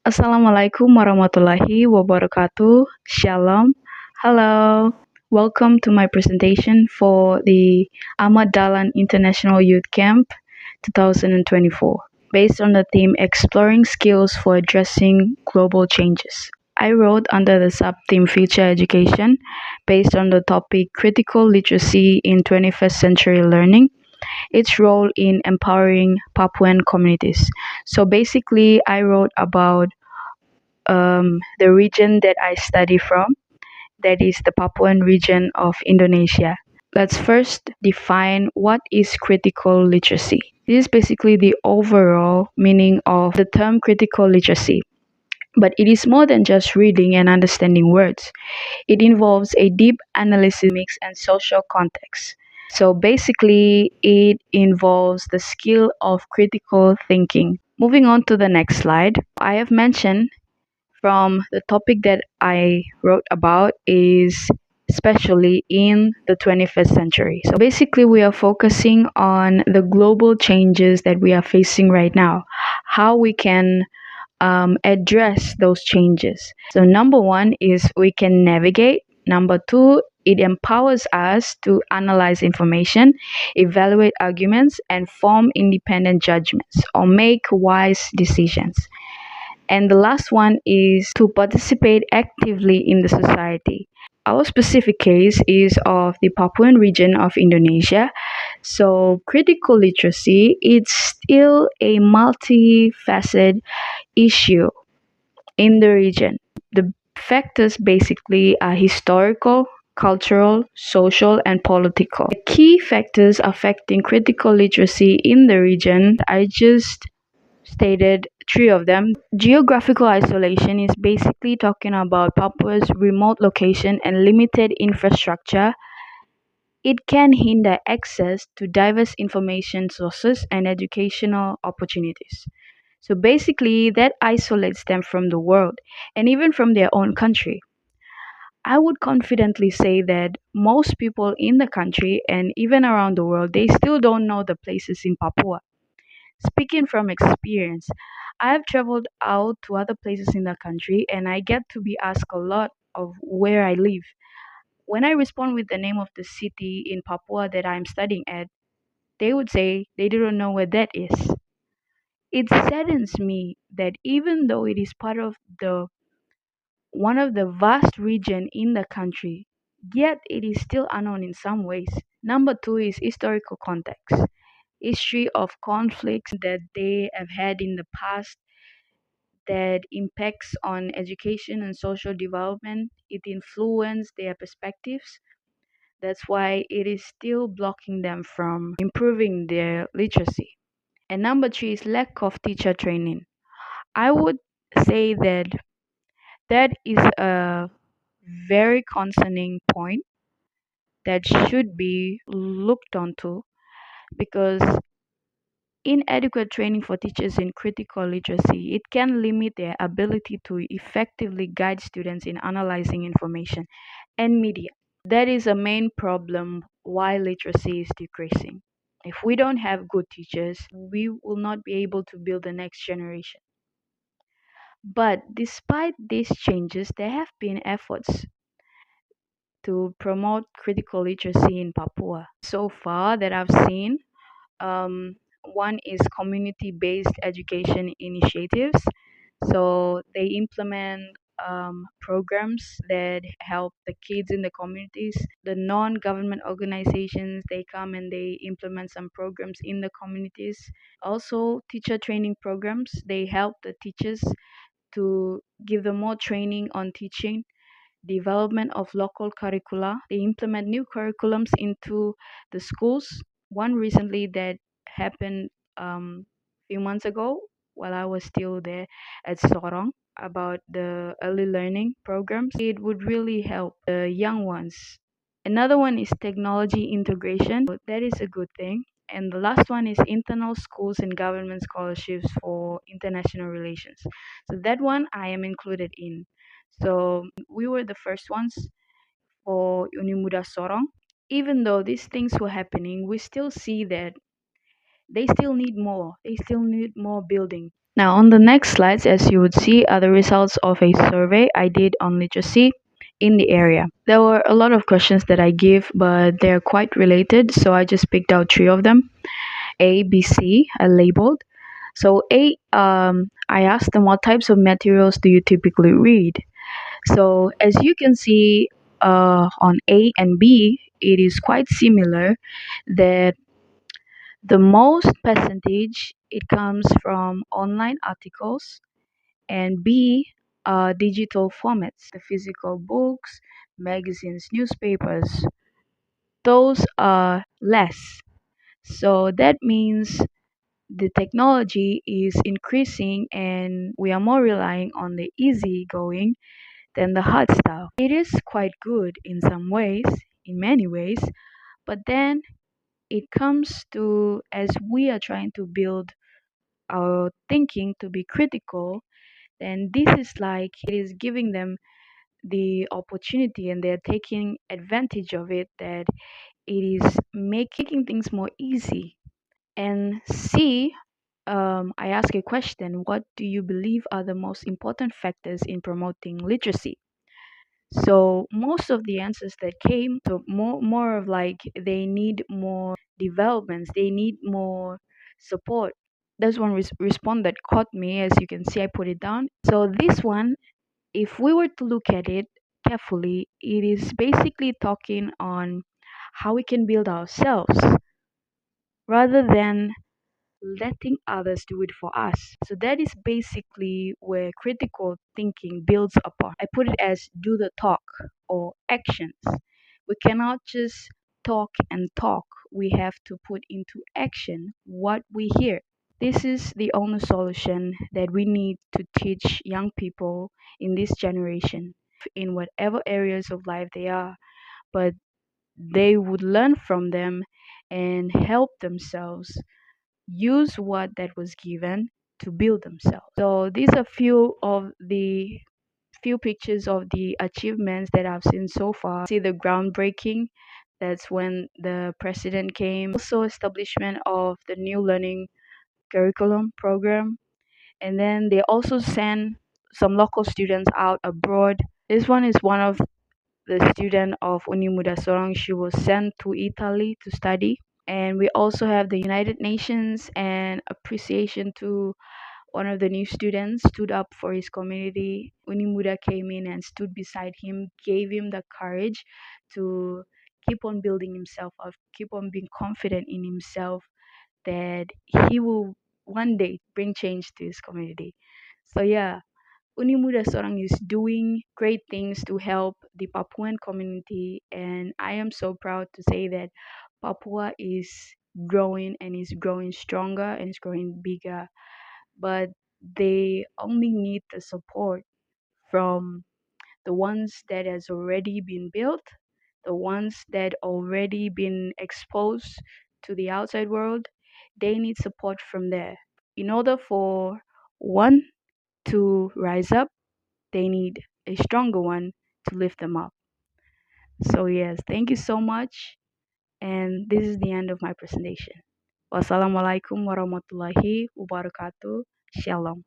Assalamualaikum warahmatullahi wabarakatuh. Shalom. Hello. Welcome to my presentation for the Ahmad Dahlan International Youth Camp 2024, based on the theme Exploring Skills for Addressing Global Changes. I wrote under the sub-theme Future Education, based on the topic Critical Literacy in 21st Century Learning, its role in empowering Papuan communities. So basically, I wrote about the region that I study from, that is the Papuan region of Indonesia. Let's first define what is critical literacy. This is basically the overall meaning of the term critical literacy. But it is more than just reading and understanding words. It involves a deep analysis mix and social context. So basically, it involves the skill of critical thinking. Moving on to the next slide, I have mentioned from the topic that I wrote about is especially in the 21st century. So basically, we are focusing on the global changes that we are facing right now, how we can address those changes. So, number one is we can navigate. Number two, it empowers us to analyze information, evaluate arguments, and form independent judgments or make wise decisions. And the last one is to participate actively in the society. Our specific case is of the Papuan region of Indonesia. So critical literacy is still a multifaceted issue in the region. The factors basically are historical, cultural, social, and political. The key factors affecting critical literacy in the region, I just stated three of them. Geographical isolation is basically talking about Papua's remote location and limited infrastructure. It can hinder access to diverse information sources and educational opportunities. So basically, that isolates them from the world and even from their own country. I would confidently say that most people in the country and even around the world, they still don't know the places in Papua. Speaking from experience, I have traveled out to other places in the country and I get to be asked a lot of where I live. When I respond with the name of the city in Papua that I'm studying at, they would say they don't know where that is. It saddens me that even though it is part of the one of the vast region in the country, yet it is still unknown in some ways. Number two is historical context. History of conflicts that they have had in the past that impacts on education and social development. It influenced their perspectives. That's why it is still blocking them from improving their literacy. And number three is lack of teacher training. I would say that that is a very concerning point that should be looked onto because inadequate training for teachers in critical literacy, it can limit their ability to effectively guide students in analyzing information and media. That is a main problem why literacy is decreasing. If we don't have good teachers, we will not be able to build the next generation. But despite these changes, there have been efforts to promote critical literacy in Papua. So far that I've seen, one is community-based education initiatives. So they implement programs that help the kids in the communities. The non-government organizations, they come and they implement some programs in the communities. Also, teacher training programs, they help the teachers to give them more training on teaching, development of local curricula. They implement new curriculums into the schools. One recently that happened a few months ago while I was still there at Sorong about the early learning programs. It would really help the young ones. Another one is technology integration. So that is a good thing. And the last one is internal schools and government scholarships for international relations. So that one I am included in. So we were the first ones for Unimuda Sorong. Even though these things were happening, we still see that they still need more. They still need more building. Now, on the next slides, as you would see, are the results of a survey I did on literacy in the area. There were a lot of questions that I give, but they're quite related, so I just picked out 3 of them. A, B, C, I labeled. So A, I asked them what types of materials do you typically read? So as you can see on A and B, it is quite similar that the most percentage it comes from online articles and B, digital formats, the physical books, magazines, newspapers. Those are less. So that means the technology is increasing and we are more relying on the easy going than the hard stuff. It is quite good in some ways, in many ways, but then it comes to as we are trying to build our thinking to be critical, then this is like it is giving them the opportunity and they're taking advantage of it that it is making things more easy. And C, I ask a question: what do you believe are the most important factors in promoting literacy? So most of the answers that came to more of like they need more developments, they need more support. There's one response that caught me. As you can see, I put it down. So this one, if we were to look at it carefully, it is basically talking on how we can build ourselves rather than letting others do it for us. So that is basically where critical thinking builds upon. I put it as do the talk or actions. We cannot just talk and talk. We have to put into action what we hear. This is the only solution that we need to teach young people in this generation, in whatever areas of life they are, but they would learn from them and help themselves use what that was given to build themselves. So these are few pictures of the achievements that I've seen so far. See the groundbreaking, that's when the president came. Also establishment of the new learning curriculum program. And then they also send some local students out abroad. This one is one of the student of Universitas Sorong. She was sent to Italy to study. And we also have the United Nations and appreciation to one of the new students stood up for his community. Unimuda came in and stood beside him, gave him the courage to keep on building himself up, keep on being confident in himself that he will one day bring change to his community. So yeah, Unimuda Sorang is doing great things to help the Papuan community, and I am so proud to say that Papua is growing and is growing stronger and is growing bigger, but they only need the support from the ones that has already been built, the ones that already been exposed to the outside world. They need support from there. In order for one to rise up, they need a stronger one to lift them up. So yes, thank you so much. And this is the end of my presentation. Wassalamualaikum warahmatullahi wabarakatuh. Shalom.